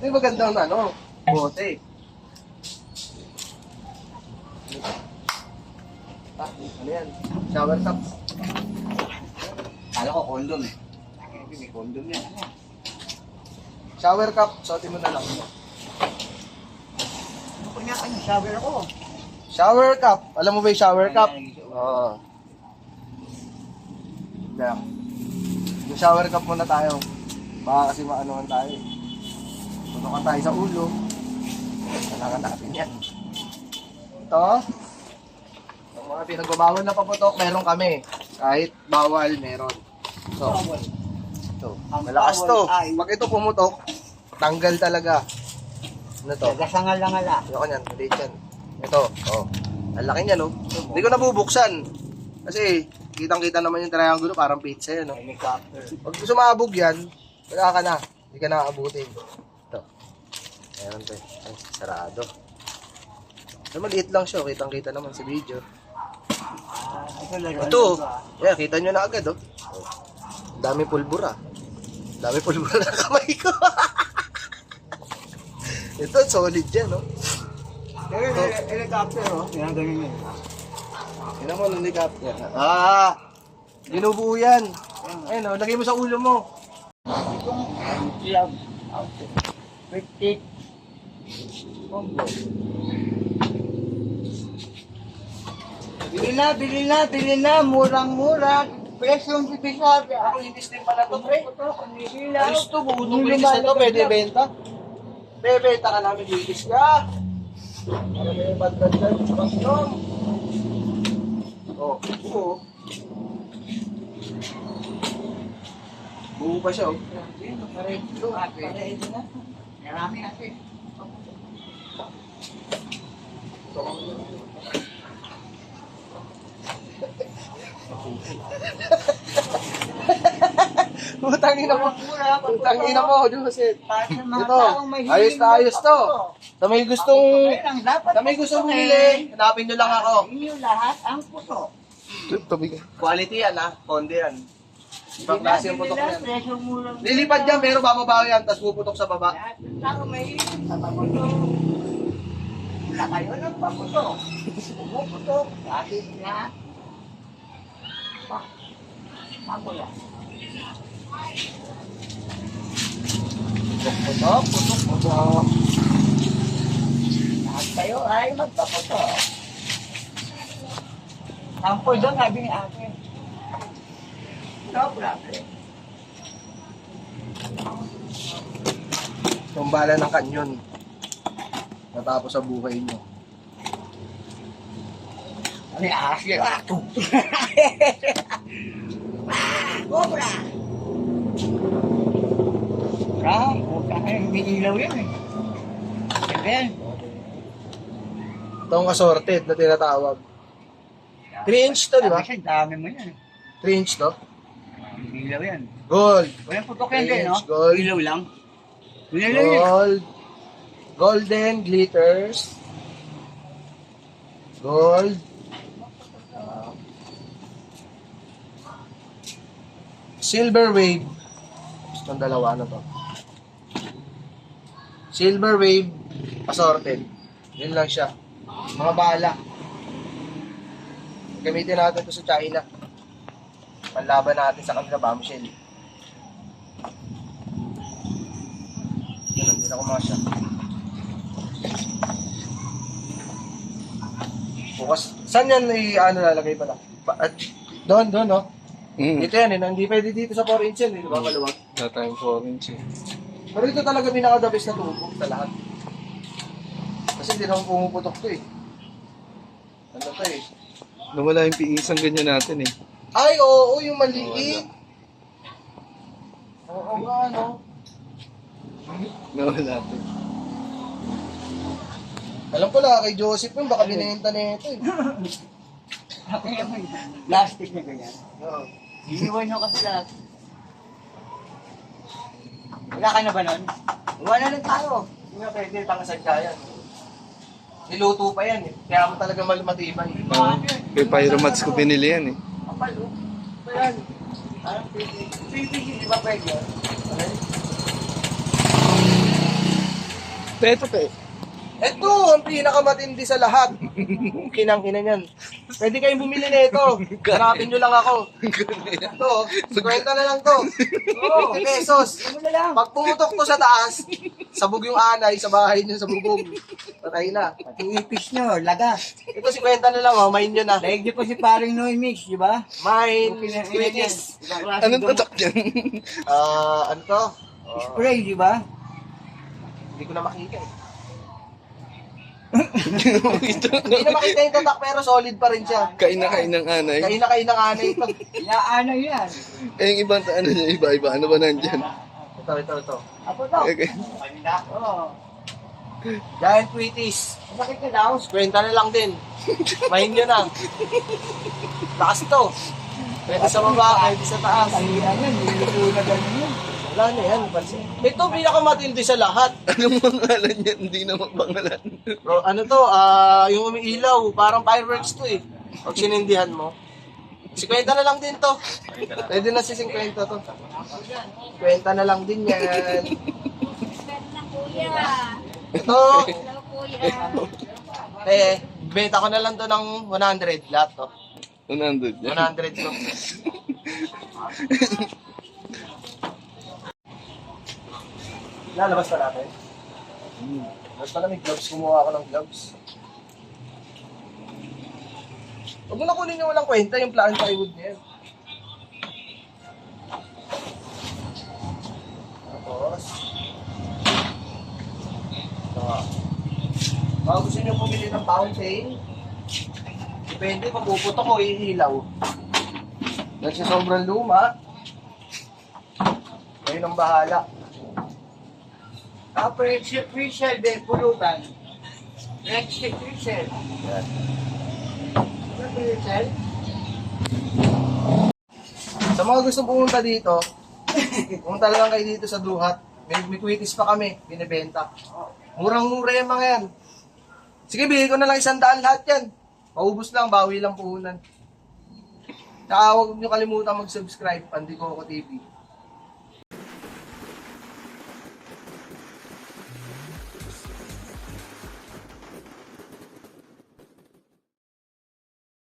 Ito yung magandang ano, bote. Ano yan? Shower cup. Kala ko condom eh. May condom yan. Shower cup, suotin mo na lang. Kanya kanya, shower ako. Shower cup. Alam mo ba yung shower cup? Oo. Yan. Yung shower cup muna tayo. Baka kasi maanohan tayo. Tutukan tayo sa ulo. Kailangan natin yan. Ito. Yung mga pinagbabawal na paputok, meron kami. Kahit bawal, meron. So, ito. Malakas to. Pag ito pumutok, tanggal talaga. Ano to? Nagasangal-langala. Ayoko niyan, maliit yan. Ito, oh. Ang laki niya, no? Hindi ko nabubuksan. Kasi, kitang-kita naman yung triangle, parang pizza yan, no? Helicopter. Pag sumabog yan, wala ka na. Hindi ka nakaabutin. Ito. Meron to. Ay, sarado. So, maliit lang siya. Kitang-kita naman sa video. Ito. Yeah, kita nyo na agad, oh. Ang dami pulbura. Ang dami pulbura na kamay ko. Ito, solid yan, no? Pero helicopter, oh. Ginagaling yun. Yan naman, helicopter. Ginubuo yan. Ayun, oh, lagay mo sa ulo mo. Love. 50. Bili na. Murang-mura. Presyong bibisar. Ako, inis din pala to, pre. Hilaw. Ayos to, buong inis na to, pwede benta. Bebenta ka namin, inis ka. Para may badad dyan, bastom. Oh, buo. Buo pa siya, oh. Marami kasi. Utangin mo. Utangin mo, Joseph. Ito, ayos to. Sa may gustong bumili, hanapin nyo lang ako. Inyo lahat ang puso. Quality yan, ha? Konde yan. Ibang klase yung putok yan. Presyong murang. Lilipad yan, pero bababa yan, tapos puputok sa baba. Lahat ng tao may papaputo. Wala kayo ng paputo. Pumuputo. Kahit na. Magula. Putok. Lahat kayo ay magpaputo. Sample doon, sabi ni ate. No problem. Tumbala ng kanyon. Natapos sa buhay nyo. Ano yung asin? Cobra! Hindi ilaw yan eh. Yan. Itong assorted na tinatawag. 3 inch to, di ba? Kasi dami mo yan. 3 inch to. Hindi ilaw yan. Gold. Walang putok yan din, no? Gold. Ilaw lang. Ilaw yan. Gold. Golden glitters. Gold. Silver wave. Itong dalawa na to. Silver wave assorted. Yun lang siya. Mga bala. Gamitin natin ito sa China. Panlaban natin sa kanila bombshell. Yun, hindi na kumasya. Bukas. Saan yan lalagay pala? Doon, no? Ito yan, hindi pwede dito sa 4 inch yan, di ba maluwag? Wala tayong 4 inch eh. Pero ito talaga pinaka-the best na tubo sa lahat. Kasi hindi naman pumuputok to eh. Ano to eh? Nawala yung piisang ganyan natin eh. Ay, oo, yung maliit. Oo nga, no? Nawala to. Alam ko lang, kay Joseph yun, baka binenta na ito eh. Plastic na ganyan. Oo. Iniwan nyo kasi lahat. Wala ka na ba nun? Wala na tayo. Hindi nga pwede, pangasadya yan. Niluto pa yan eh. Kaya mo talaga matibay. Kay Pyromats ko binili yan eh. Kapalo. Ito yan. Parang PPG, di ba pwede yun? Peto pe. Ito, ang pinakamatindi sa lahat. Kinang-ina niyan. Pwede kayong bumili na ito. Hanapin nyo lang ako. Ito, 50 na lang to. Oo, pesos. Ano na lang? Pag pumutok to sa taas, sabog yung anay sa bahay nyo sa bubog. Patay na. Pati ipis nyo, lagas. Ito 50 na lang, oh. Main nyo na. Daig niyo po si paring Noy Mix, di ba? Main, Pinag-inis. squeakies. Anong tatak yan? Ano to? Spray, di ba? Hindi ko na makita eh. Ito. Hindi na makita yung tatak pero solid pa rin siya. Kain na kain ng anay. Kain na kain ng anay ito. Inaano yan. Eh, yung ibang ano niya, iba-iba. Ano ba nandyan? Ito. Apo to. Okay. Oo. Giant Wheaties. Bakit ka daw? 50 na lang din. Main nyo na. Taas to. Pwede sa baba, pwede sa taas. Tangian yan, nilito na gano'n yun. Wala na yan. Pansin. Ito pinakamatindi sa lahat. Anong pangalan yan? Hindi naman pangalan. Bro, ano to? Yung umiilaw. Parang fireworks to eh. Pag sinindihan mo. 50 na lang din to. Pwede na si 50 to. 50 na lang din yan. Ito. Hello, kuya. Benta ko na lang to ng 100 lahat to. 100 yan. 100 to. Lalabas pa natin. Labas pa na, may gloves. Kumuha ako ng gloves. Huwag mo na kunin yung walang kwenta, yung plant plywood niya. Tapos, ito. Baka gusto nyo pumili ng fountain, depende kung puputok o iilaw. Dahil sa sobrang luma, kayo nang bahala. Pre-shell din, pulutan. Pre-shell. Yan. Pre-shell? Sa mga gusto pumunta dito, pumunta lang kayo dito sa Duhat. May Quickies pa kami, binibenta. Murang-mura yung mga yan. Sige, bigay ko na lang 100 lahat yan. Paubos lang, bawi lang puhunan. Tsaka huwag nyo kalimutan mag-subscribe, Pandiko TV.